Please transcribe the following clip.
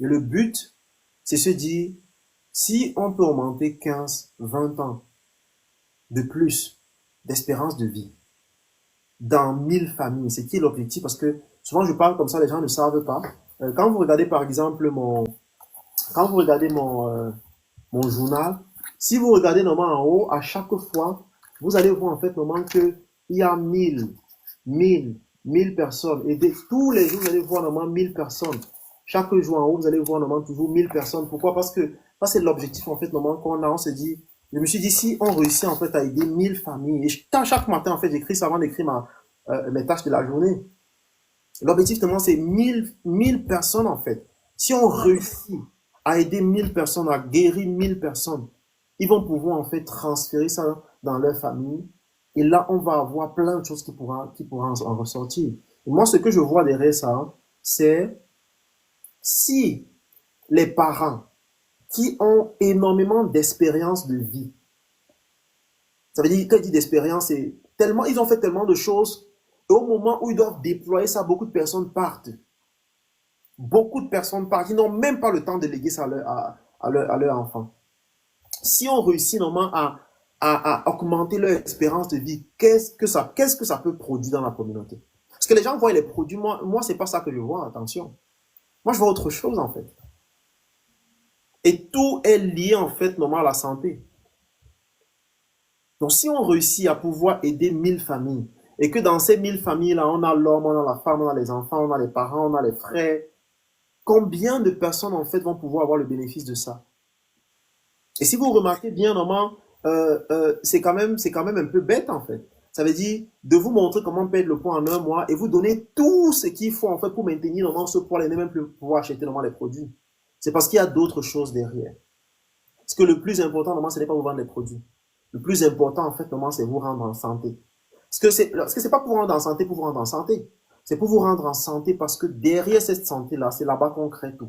Et le but, c'est se dire, si on peut augmenter 15, 20 ans de plus d'espérance de vie dans 1000 familles, c'est qui est l'objectif? Parce que souvent je parle comme ça, les gens ne savent pas. Quand vous regardez par exemple quand vous regardez mon journal, si vous regardez normalement en haut, à chaque fois, vous allez voir en fait normalement que il y a 1000 personnes. Et tous les jours, vous allez voir normalement 1000 personnes. Chaque jour en haut, vous allez voir normalement toujours 1000 personnes. Pourquoi? Parce que ça, c'est l'objectif en fait normalement qu'on a. On se dit, je me suis dit, si on réussit en fait à aider 1000 familles, et chaque matin en fait, j'écris ça avant d'écrire mes tâches de la journée. L'objectif normalement, c'est 1000 personnes en fait. Si on réussit à aider 1000 personnes, à guérir 1000 personnes, ils vont pouvoir en fait transférer ça dans leur famille. Et là, on va avoir plein de choses qui pourront en ressortir. Et moi, ce que je vois derrière ça, c'est si les parents qui ont énormément d'expérience de vie, ça veut dire, quand je dis d'expérience, c'est tellement, ils ont fait tellement de choses, et au moment où ils doivent déployer ça, beaucoup de personnes partent. Beaucoup de personnes partent, ils n'ont même pas le temps de léguer ça à leur enfant. Si on réussit normalement à augmenter leur espérance de vie, qu'est-ce que ça peut produire dans la communauté? Parce que les gens voient les produits, moi c'est pas ça que je vois, attention. Moi, je vois autre chose, en fait. Et tout est lié, en fait, normalement, à la santé. Donc, si on réussit à pouvoir aider 1000 familles, et que dans ces 1000 familles-là, on a l'homme, on a la femme, on a les enfants, on a les parents, on a les frères, combien de personnes, en fait, vont pouvoir avoir le bénéfice de ça? Et si vous remarquez bien, normalement, c'est quand même un peu bête, en fait. Ça veut dire de vous montrer comment perdre le poids en un mois et vous donner tout ce qu'il faut, en fait, pour maintenir, normalement, ce poids et ne même plus pouvoir acheter, normalement, les produits. C'est parce qu'il y a d'autres choses derrière. Parce que le plus important, normalement, ce n'est pas vous vendre les produits. Le plus important, en fait, normalement, c'est vous rendre en santé. Parce que c'est pas pour vous rendre en santé pour vous rendre en santé. C'est pour vous rendre en santé parce que derrière cette santé-là, c'est là-bas qu'on crée tout.